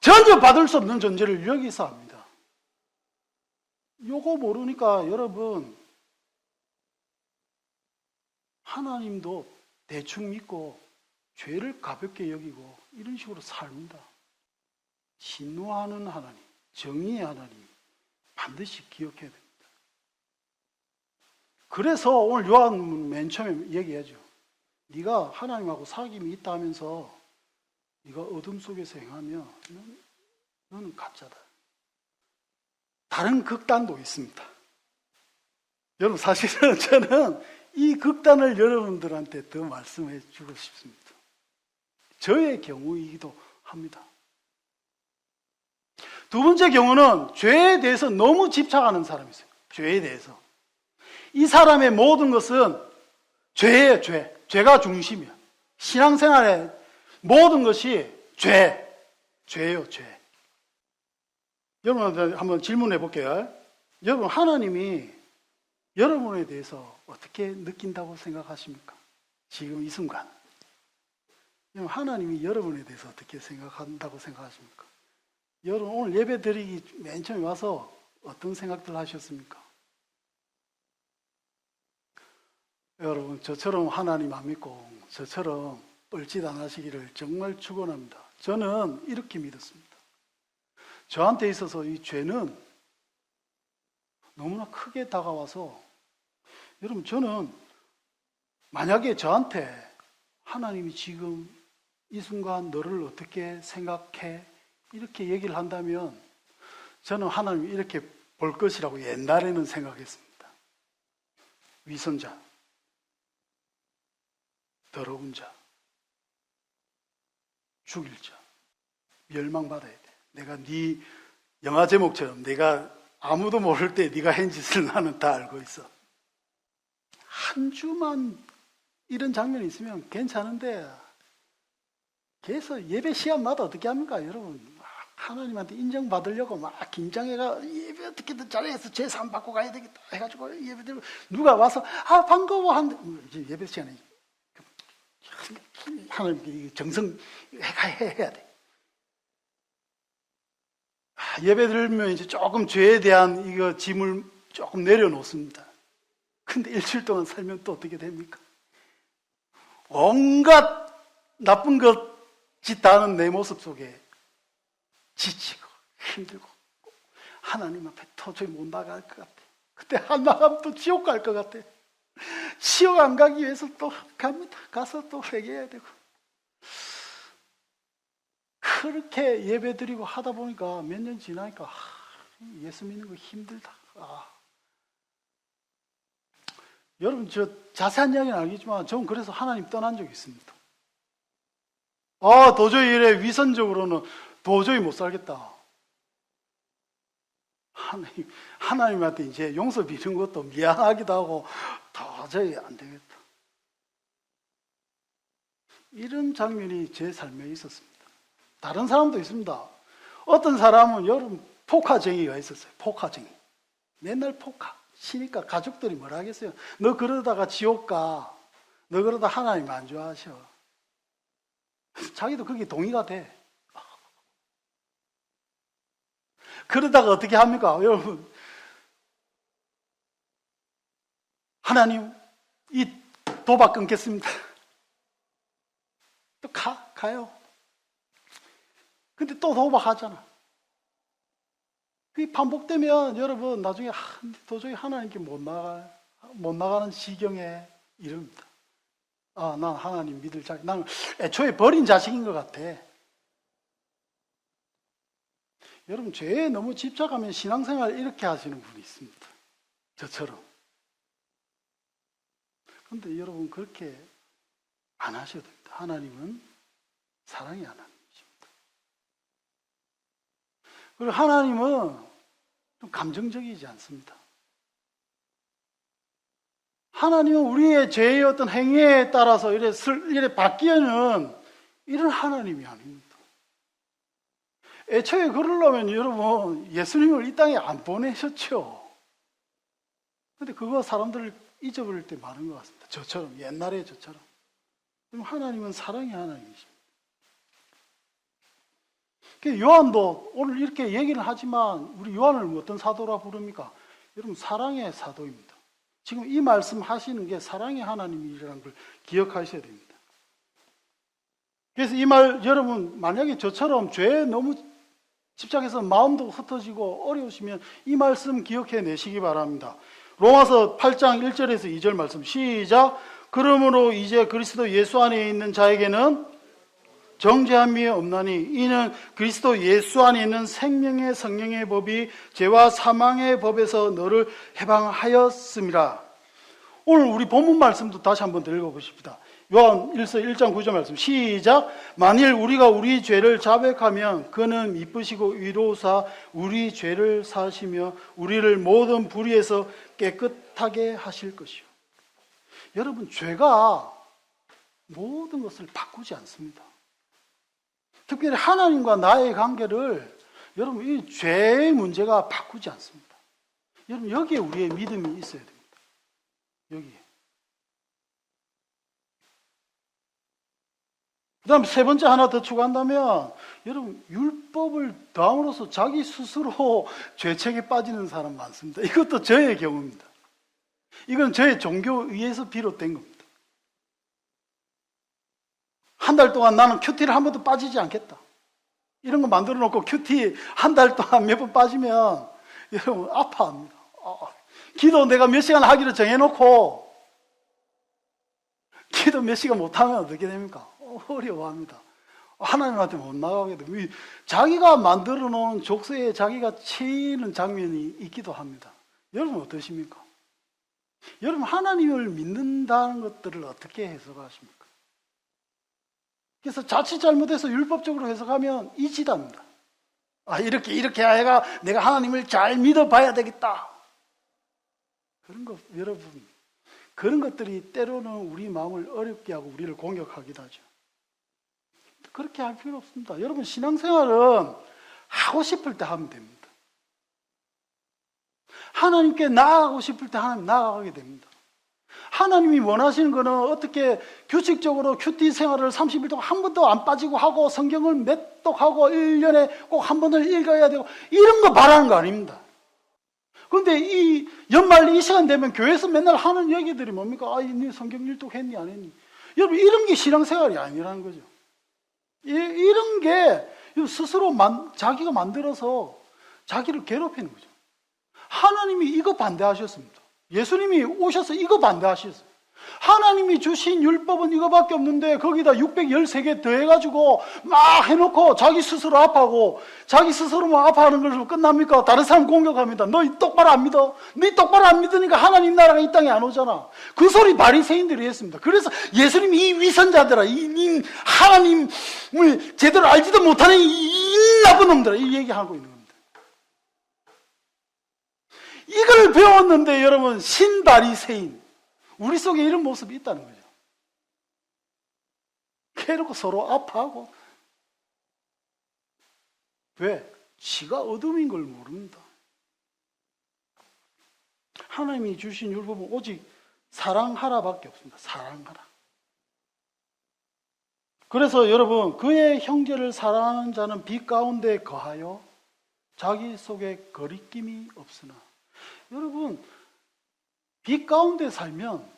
[SPEAKER 1] 전혀 받을 수 없는 존재를 여기서 압니다. 요거 모르니까 여러분 하나님도 대충 믿고 죄를 가볍게 여기고 이런 식으로 삽니다. 진노하는 하나님, 정의의 하나님 반드시 기억해야 됩니다. 그래서 오늘 요한은 맨 처음에 얘기하죠. 네가 하나님하고 사귐이 있다 하면서 네가 어둠 속에서 행하면 너는 가짜다. 다른 극단도 있습니다. 여러분 사실은 저는 이 극단을 여러분들한테 더 말씀해 주고 싶습니다. 저의 경우이기도 합니다. 두 번째 경우는 죄에 대해서 너무 집착하는 사람이 있어요. 죄에 대해서. 이 사람의 모든 것은 죄예요, 죄. 죄가 중심이야. 신앙생활의 모든 것이 죄예요, 죄. 여러분한테 한번 질문해 볼게요. 여러분, 하나님이 여러분에 대해서 어떻게 느낀다고 생각하십니까? 지금 이 순간. 여러분, 하나님이 여러분에 대해서 어떻게 생각한다고 생각하십니까? 여러분, 오늘 예배 드리기 맨 처음에 와서 어떤 생각들 하셨습니까? 여러분, 저처럼 하나님 안 믿고 저처럼 뻘짓 안 하시기를 정말 축원합니다. 저는 이렇게 믿었습니다. 저한테 있어서 이 죄는 너무나 크게 다가와서, 여러분, 저는 만약에 저한테 하나님이 지금 이 순간 너를 어떻게 생각해? 이렇게 얘기를 한다면 저는 하나님이 이렇게 볼 것이라고 옛날에는 생각했습니다. 위선자, 더러운 자, 죽일 자, 멸망받아야 돼. 내가 네 영화 제목처럼 내가 아무도 모를 때 네가 한 짓을 나는 다 알고 있어. 한 주만 이런 장면이 있으면 괜찮은데 계속 예배 시간마다 어떻게 합니까? 여러분, 하나님한테 인정받으려고 막 긴장해가 예배 어떻게든 잘해서 제사 받고 가야 되겠다 해가지고 예배 드리고 누가 와서 반가워 하는데 예배 시간에 하나님께 정성 해야 돼. 예배 드리면 이제 조금 죄에 대한 이거 짐을 조금 내려놓습니다. 근데 일주일 동안 살면 또 어떻게 됩니까? 온갖 나쁜 것 짓다는 내 모습 속에 지치고 힘들고 하나님 앞에 도저히 못 나갈 것 같아. 그때 한 나가면 또 지옥 갈 것 같아. 지옥 안 가기 위해서 또 갑니다. 가서 또 회개해야 되고. 그렇게 예배 드리고 하다 보니까 몇 년 지나니까 예수 믿는 거 힘들다. 여러분, 저 자세한 이야기는 알겠지만 저는 그래서 하나님 떠난 적이 있습니다. 도저히 이래 위선적으로는 도저히 못 살겠다. 하나님한테 이제 용서 비는 것도 미안하기도 하고 도저히 안 되겠다. 이런 장면이 제 삶에 있었습니다. 다른 사람도 있습니다. 어떤 사람은 여러분 포카쟁이가 있었어요. 포카쟁이. 맨날 포카 치니까 가족들이 뭐라 하겠어요. 너 그러다가 지옥 가. 너 그러다 하나님 안 좋아하셔. 자기도 거기 동의가 돼. 그러다가 어떻게 합니까? 여러분, 하나님 이 도박 끊겠습니다. 또 가요. 근데 또 도박하잖아. 그게 반복되면 여러분 나중에 도저히 하나님께 못 나가는 지경에 이릅니다. 난 하나님 믿을 자식, 나는 애초에 버린 자식인 것 같아. 여러분, 죄에 너무 집착하면 신앙생활 이렇게 하시는 분이 있습니다. 저처럼. 그런데 여러분, 그렇게 안 하셔도 됩니다. 하나님은 사랑의 하나님이십니다. 그리고 하나님은 좀 감정적이지 않습니다. 하나님은 우리의 죄의 어떤 행위에 따라서 이래 바뀌는 이런 하나님이 아닙니다. 애초에 그러려면 여러분 예수님을 이 땅에 안 보내셨죠. 그런데 그거 사람들을 잊어버릴 때 많은 것 같습니다. 저처럼, 옛날에 저처럼. 하나님은 사랑의 하나님이십니다. 요한도 오늘 이렇게 얘기를 하지만 우리 요한을 어떤 사도라 부릅니까? 여러분 사랑의 사도입니다. 지금 이 말씀 하시는 게 사랑의 하나님이라는 걸 기억하셔야 됩니다. 그래서 이 말 여러분 만약에 저처럼 죄에 너무 집착해서 마음도 흩어지고 어려우시면 이 말씀 기억해 내시기 바랍니다. 로마서 8장 1절에서 2절 말씀 시작. 그러므로 이제 그리스도 예수 안에 있는 자에게는 정죄함이 없나니 이는 그리스도 예수 안에 있는 생명의 성령의 법이 죄와 사망의 법에서 너를 해방하였음이라. 오늘 우리 본문 말씀도 다시 한번 읽어보십시다. 요한 1장 9절 말씀 시작. 만일 우리가 우리 죄를 자백하면 그는 미쁘시고 의로우사 우리 죄를 사하시며 우리를 모든 불의에서 깨끗하게 하실 것이요. 여러분 죄가 모든 것을 바꾸지 않습니다. 특별히 하나님과 나의 관계를 여러분 이 죄의 문제가 바꾸지 않습니다. 여러분 여기에 우리의 믿음이 있어야 됩니다. 여기에. 그 다음 세 번째 하나 더 추가한다면 여러분 율법을 더함으로써 자기 스스로 죄책에 빠지는 사람 많습니다. 이것도 저의 경우입니다. 이건 저의 종교에 의해서 비롯된 겁니다. 한 달 동안 나는 큐티를 한 번도 빠지지 않겠다. 이런 거 만들어 놓고 큐티 한 달 동안 몇 번 빠지면 여러분 아파합니다. 기도 내가 몇 시간 하기로 정해놓고 기도 몇 시간 못하면 어떻게 됩니까? 어려워합니다. 하나님한테 못 나가게 됩니다. 자기가 만들어 놓은 족쇄에 자기가 치이는 장면이 있기도 합니다. 여러분 어떠십니까? 여러분 하나님을 믿는다는 것들을 어떻게 해석하십니까? 그래서 자칫 잘못해서 율법적으로 해석하면 이지답니다. 이렇게 해가 내가 하나님을 잘 믿어봐야 되겠다. 그런 거 여러분 그런 것들이 때로는 우리 마음을 어렵게 하고 우리를 공격하기도 하죠. 그렇게 할 필요 없습니다. 여러분 신앙생활은 하고 싶을 때 하면 됩니다. 하나님께 나아가고 싶을 때 하나님 나아가게 됩니다. 하나님이 원하시는 거는 어떻게 규칙적으로 큐티 생활을 30일 동안 한 번도 안 빠지고 하고 성경을 맺독하고 1년에 꼭 한 번을 읽어야 되고 이런 거 바라는 거 아닙니다. 그런데 이 연말 이 시간 되면 교회에서 맨날 하는 얘기들이 뭡니까? 네 성경 일독했니 안 했니? 여러분 이런 게 신앙생활이 아니라는 거죠. 이런 게 스스로 자기가 만들어서 자기를 괴롭히는 거죠. 하나님이 이거 반대하셨습니다. 예수님이 오셔서 이거 반대하셨어요. 하나님이 주신 율법은 이거밖에 없는데 거기다 613개 더해가지고 막 해놓고 자기 스스로 아파하고 자기 스스로만 아파하는 걸로 끝납니까? 다른 사람 공격합니다. 너 똑바로 안 믿어? 너 똑바로 안 믿으니까 하나님 나라가 이 땅에 안 오잖아. 그 소리 바리새인들이 했습니다. 그래서 예수님이 이 위선자들아, 이 하나님을 제대로 알지도 못하는 이 나쁜 놈들아, 이 얘기하고 있는 겁니다. 이걸 배웠는데 여러분 신바리새인 우리 속에 이런 모습이 있다는 거죠. 그래놓고 서로 아파하고. 왜? 지가 어둠인 걸 모릅니다. 하나님이 주신 율법은 오직 사랑하라밖에 없습니다. 사랑하라. 그래서 여러분 그의 형제를 사랑하는 자는 빛 가운데 거하여 자기 속에 거리낌이 없으나. 여러분 빛 가운데 살면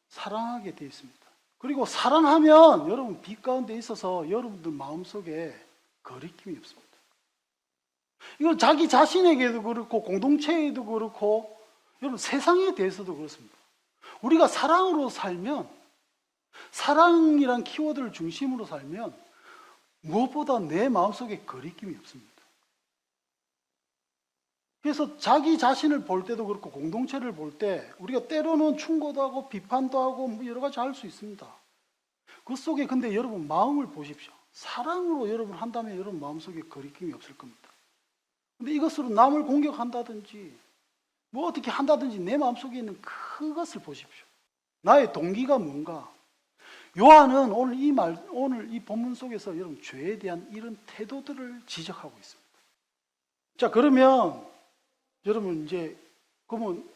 [SPEAKER 1] 사랑하게 되어 있습니다. 그리고 사랑하면 여러분 빛 가운데 있어서 여러분들 마음속에 거리낌이 없습니다. 이건 자기 자신에게도 그렇고 공동체에도 그렇고 여러분 세상에 대해서도 그렇습니다. 우리가 사랑으로 살면 사랑이란 키워드를 중심으로 살면 무엇보다 내 마음속에 거리낌이 없습니다. 그래서 자기 자신을 볼 때도 그렇고 공동체를 볼 때 우리가 때로는 충고도 하고 비판도 하고 뭐 여러 가지 할 수 있습니다. 그 속에 근데 여러분 마음을 보십시오. 사랑으로 여러분 한다면 여러분 마음속에 거리낌이 없을 겁니다. 근데 이것으로 남을 공격한다든지 뭐 어떻게 한다든지 내 마음속에 있는 그것을 보십시오. 나의 동기가 뭔가. 요한은 오늘 이 본문 속에서 여러분 죄에 대한 이런 태도들을 지적하고 있습니다. 자, 그러면 여러분 이제 그러면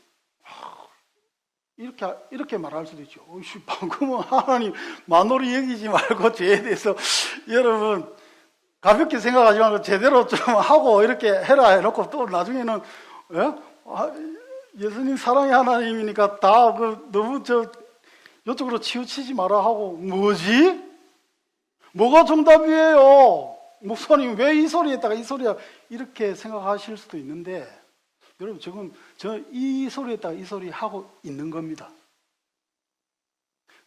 [SPEAKER 1] 이렇게 말할 수도 있죠. 방금은 하나님 만홀히 여기지 말고 죄에 대해서 여러분 가볍게 생각하지 말고 제대로 좀 하고 이렇게 해라 해놓고 또 나중에는 예수님 사랑의 하나님이니까 다 너무 이쪽으로 치우치지 마라 하고, 뭐지? 뭐가 정답이에요? 목사님 왜 이 소리 했다가 이 소리야? 이렇게 생각하실 수도 있는데, 여러분 지금 저 이 소리 했다가 이 소리 하고 있는 겁니다.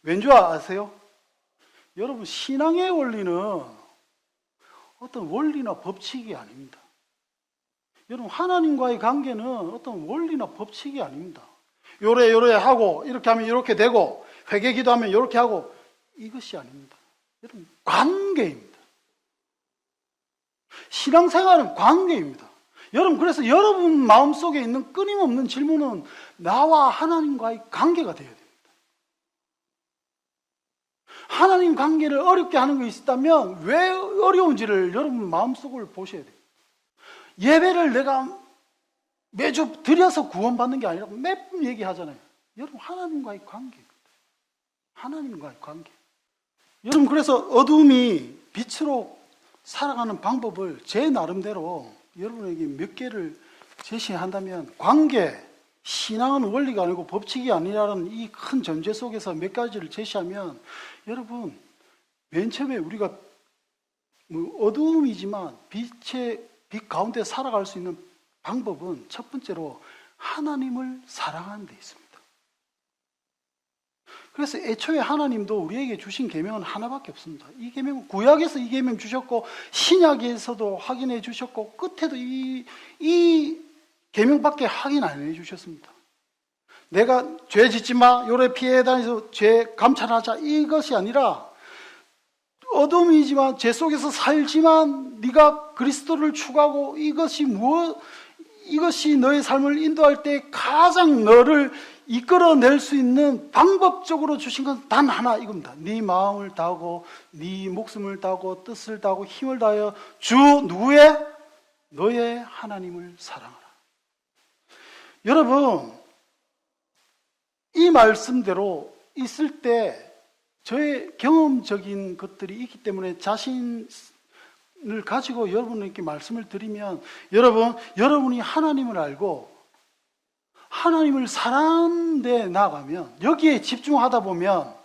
[SPEAKER 1] 왠지 아세요? 여러분, 신앙의 원리는 어떤 원리나 법칙이 아닙니다. 여러분, 하나님과의 관계는 어떤 원리나 법칙이 아닙니다. 요래 하고 이렇게 하면 이렇게 되고 회개 기도하면 이렇게 하고, 이것이 아닙니다. 여러분, 관계입니다. 신앙생활은 관계입니다. 여러분, 그래서 여러분 마음속에 있는 끊임없는 질문은 나와 하나님과의 관계가 되어야 됩니다. 하나님 관계를 어렵게 하는 것이 있다면 왜 어려운지를 여러분 마음속을 보셔야 돼요. 예배를 내가 매주 드려서 구원받는 게 아니라 매번 얘기하잖아요. 여러분, 하나님과의 관계입니다. 하나님과의 관계. 여러분, 그래서 어둠이 빛으로 살아가는 방법을 제 나름대로 여러분에게 몇 개를 제시한다면, 관계, 신앙은 원리가 아니고 법칙이 아니라는 이 큰 전제 속에서 몇 가지를 제시하면, 여러분, 맨 처음에 우리가 어두움이지만 빛 가운데 살아갈 수 있는 방법은 첫 번째로 하나님을 사랑하는 데 있습니다. 그래서 애초에 하나님도 우리에게 주신 계명은 하나밖에 없습니다. 이 계명은 구약에서 이 계명 주셨고 신약에서도 확인해 주셨고 끝에도 이 계명밖에 확인 안 해 주셨습니다. 내가 죄 짓지 마, 요래 피해 다니서 죄 감찰하자, 이것이 아니라 어둠이지만 죄 속에서 살지만 네가 그리스도를 추구하고 이것이 너의 삶을 인도할 때 가장 너를 이끌어낼 수 있는 방법적으로 주신 건 단 하나, 이겁니다. 네 마음을 다하고 네 목숨을 다하고 뜻을 다하고 힘을 다하여 주 누구의? 너의 하나님을 사랑하라. 여러분, 이 말씀대로 있을 때 저의 경험적인 것들이 있기 때문에 자신을 가지고 여러분에게 말씀을 드리면, 여러분이 하나님을 알고 하나님을 사랑하는 데 나아가면, 여기에 집중하다 보면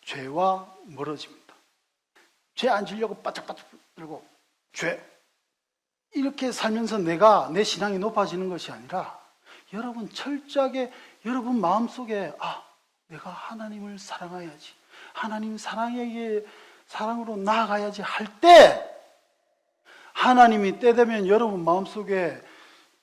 [SPEAKER 1] 죄와 멀어집니다. 죄 안 지려고 바짝바짝 들고 이렇게 살면서 내 신앙이 높아지는 것이 아니라, 여러분 철저하게 여러분 마음속에 내가 하나님을 사랑해야지, 하나님 사랑으로 나아가야지 할 때, 하나님이 때 되면 여러분 마음속에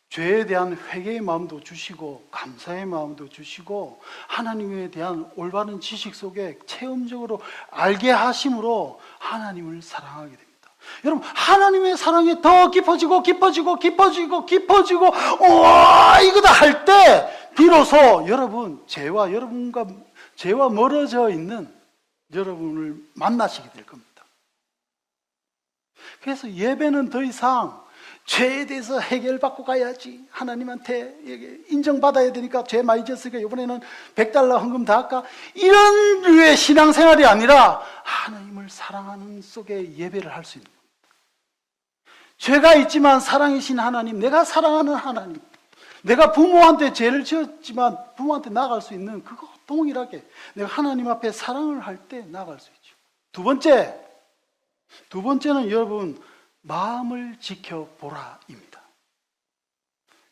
[SPEAKER 1] 죄에 대한 회개의 마음도 주시고 감사의 마음도 주시고 하나님에 대한 올바른 지식 속에 체험적으로 알게 하심으로 하나님을 사랑하게 됩니다. 여러분, 하나님의 사랑이 더 깊어지고 우와 이거다 할 때 비로소 여러분 죄와 멀어져 있는 여러분을 만나시게 될 겁니다. 그래서 예배는 더 이상 죄에 대해서 해결받고 가야지, 하나님한테 인정받아야 되니까 죄 많이 졌으니까 이번에는 $100 헌금 다 할까, 이런 류의 신앙생활이 아니라 하나님을 사랑하는 속에 예배를 할 수 있는 겁니다. 죄가 있지만 사랑이신 하나님, 내가 사랑하는 하나님, 내가 부모한테 죄를 지었지만 부모한테 나아갈 수 있는 그거 동일하게 내가 하나님 앞에 사랑을 할 때 나아갈 수 있죠. 두 번째는 여러분, 마음을 지켜보라입니다.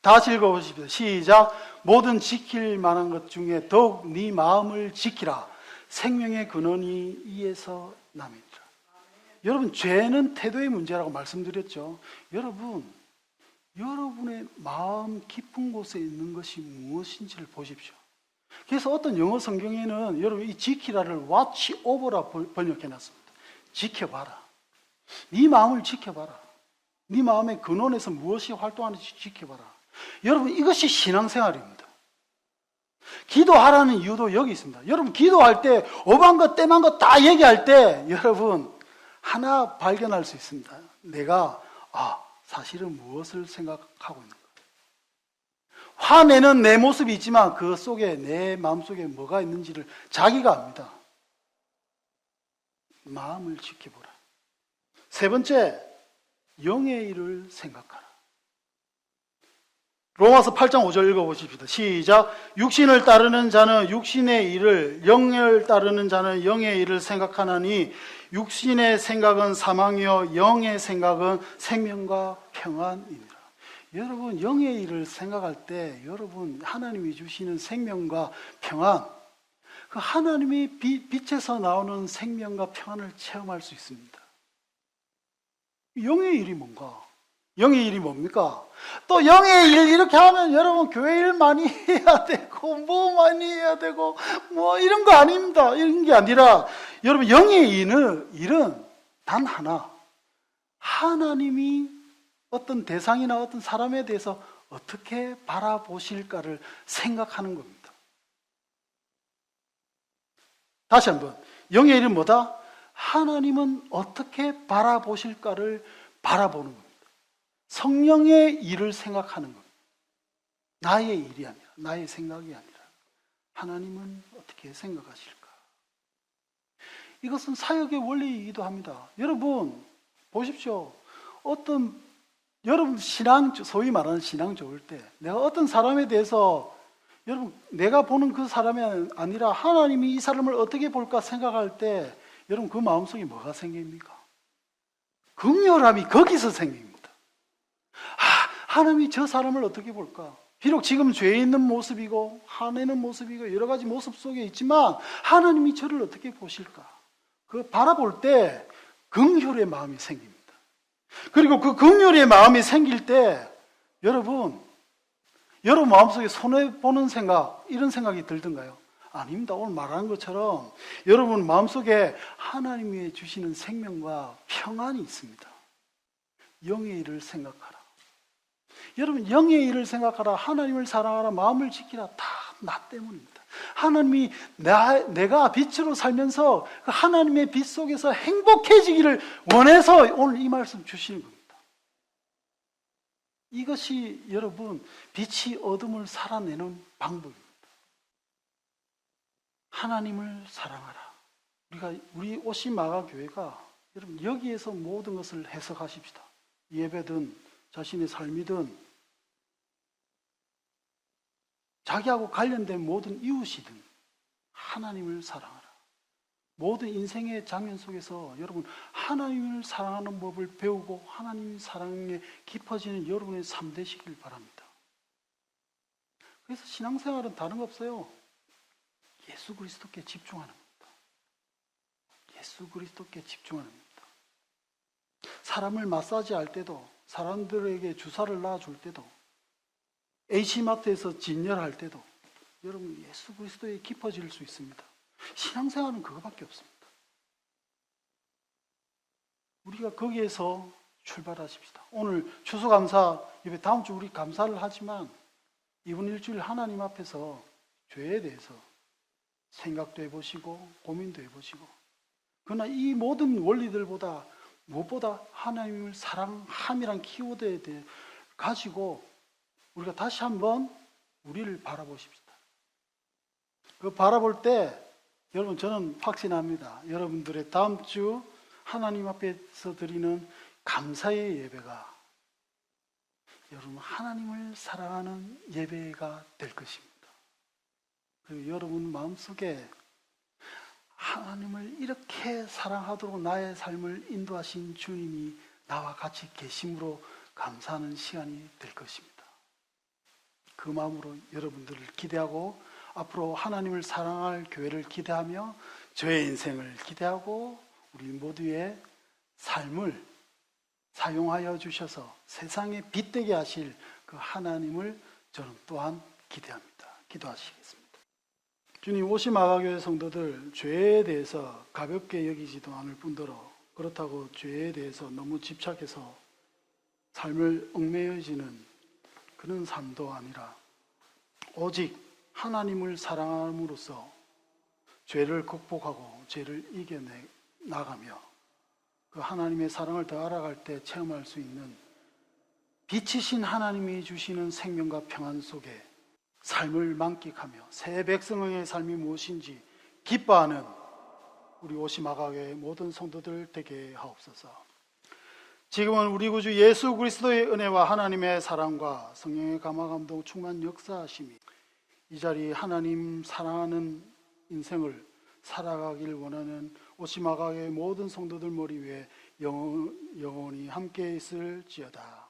[SPEAKER 1] 다 같이 읽어보십시오. 시작. 모든 지킬 만한 것 중에 더욱 네 마음을 지키라. 생명의 근원이 이에서 남이니라. 여러분, 죄는 태도의 문제라고 말씀드렸죠. 여러분의 마음 깊은 곳에 있는 것이 무엇인지를 보십시오. 그래서 어떤 영어 성경에는 여러분 이 지키라를 watch over라 번역해 놨습니다. 지켜봐라. 네 마음을 지켜봐라. 네 마음의 근원에서 무엇이 활동하는지 지켜봐라. 여러분, 이것이 신앙생활입니다. 기도하라는 이유도 여기 있습니다. 여러분, 기도할 때 오만 것 땜한 것 다 얘기할 때 여러분 하나 발견할 수 있습니다. 내가 사실은 무엇을 생각하고 있는가. 화내는 내 모습이 있지만 그 속에 내 마음속에 뭐가 있는지를 자기가 압니다. 마음을 지켜보라. 세 번째, 영의 일을 생각하라. 로마서 8장 5절 읽어보십시다. 시작. 육신을 따르는 자는 육신의 일을, 영을 따르는 자는 영의 일을 생각하나니 육신의 생각은 사망이요 영의 생각은 생명과 평안이니라. 여러분, 영의 일을 생각할 때 여러분 하나님이 주시는 생명과 평안, 그 하나님의 빛에서 나오는 생명과 평안을 체험할 수 있습니다. 영의 일이 뭔가? 영의 일이 뭡니까? 또 영의 일 이렇게 하면 여러분 교회 일 많이 해야 되고 뭐 많이 해야 되고 뭐 이런 거 아닙니다. 이런 게 아니라 여러분 영의 일은 단 하나, 하나님이 어떤 대상이나 어떤 사람에 대해서 어떻게 바라보실까를 생각하는 겁니다. 다시 한번, 영의 일은 뭐다? 하나님은 어떻게 바라보실까를 바라보는 겁니다. 성령의 일을 생각하는 겁니다. 나의 일이 아니라, 나의 생각이 아니라 하나님은 어떻게 생각하실까? 이것은 사역의 원리이기도 합니다. 여러분 보십시오. 여러분 소위 말하는 신앙 좋을 때 내가 어떤 사람에 대해서 여러분 내가 보는 그 사람이 아니라 하나님이 이 사람을 어떻게 볼까 생각할 때 여러분 그 마음속에 뭐가 생깁니까? 긍휼함이 거기서 생깁니다. 하나님이 저 사람을 어떻게 볼까? 비록 지금 죄에 있는 모습이고 화내는 모습이고 여러 가지 모습 속에 있지만 하나님이 저를 어떻게 보실까? 그 바라볼 때 긍휼의 마음이 생깁니다. 그리고 그 긍휼의 마음이 생길 때 여러분 마음속에 손해보는 생각, 이런 생각이 들던가요? 아닙니다. 오늘 말하는 것처럼 여러분 마음속에 하나님이 주시는 생명과 평안이 있습니다. 영의 일을 생각하라. 여러분 영의 일을 생각하라, 하나님을 사랑하라, 마음을 지키라, 다 나 때문입니다. 하나님이 내가 빛으로 살면서 그 하나님의 빛 속에서 행복해지기를 원해서 오늘 이 말씀 주시는 겁니다. 이것이 여러분 빛이 어둠을 살아내는 방법입니다. 하나님을 사랑하라. 우리 오시마가 교회가 여러분 여기에서 모든 것을 해석하십시다. 예배든 자신의 삶이든 자기하고 관련된 모든 이웃이든 하나님을 사랑하라. 모든 인생의 장면 속에서 여러분 하나님을 사랑하는 법을 배우고 하나님 사랑에 깊어지는 여러분의 삶 되시길 바랍니다. 그래서 신앙생활은 다른 거 없어요. 예수 그리스도께 집중하는 겁니다. 예수 그리스도께 집중하는 겁니다. 사람을 마사지할 때도, 사람들에게 주사를 놔줄 때도, H마트에서 진열할 때도 여러분 예수 그리스도에 깊어질 수 있습니다. 신앙생활은 그거밖에 없습니다. 우리가 거기에서 출발하십시다. 오늘 추수감사 예배, 다음 주 우리 감사를 하지만 이번 일주일 하나님 앞에서 죄에 대해서 생각도 해보시고 고민도 해보시고, 그러나 이 모든 원리들보다 무엇보다 하나님을 사랑함이란 키워드에 대해 가지고 우리가 다시 한번 우리를 바라보십시다. 그 바라볼 때 여러분 저는 확신합니다. 여러분들의 다음 주 하나님 앞에서 드리는 감사의 예배가 여러분 하나님을 사랑하는 예배가 될 것입니다. 그리고 여러분 마음속에 하나님을 이렇게 사랑하도록 나의 삶을 인도하신 주님이 나와 같이 계심으로 감사하는 시간이 될 것입니다. 그 마음으로 여러분들을 기대하고 앞으로 하나님을 사랑할 교회를 기대하며 저의 인생을 기대하고 우리 모두의 삶을 사용하여 주셔서 세상에 빛되게 하실 그 하나님을 저는 또한 기대합니다. 기도하시겠습니다. 주님, 오시마가교회 성도들 죄에 대해서 가볍게 여기지도 않을 뿐더러 그렇다고 죄에 대해서 너무 집착해서 삶을 얽매여지는 그런 삶도 아니라 오직 하나님을 사랑함으로써 죄를 극복하고 죄를 이겨나가며 그 하나님의 사랑을 더 알아갈 때 체험할 수 있는 빛이신 하나님이 주시는 생명과 평안 속에 삶을 만끽하며 새 백성의 삶이 무엇인지 기뻐하는 우리 오시마가교의 모든 성도들 되게 하옵소서. 지금은 우리 구주 예수 그리스도의 은혜와 하나님의 사랑과 성령의 감화 감동 충만 역사하심이 이 자리 하나님 사랑하는 인생을 살아가길 원하는 오시마가의 모든 성도들 머리 위에 영원히 함께 있을지어다.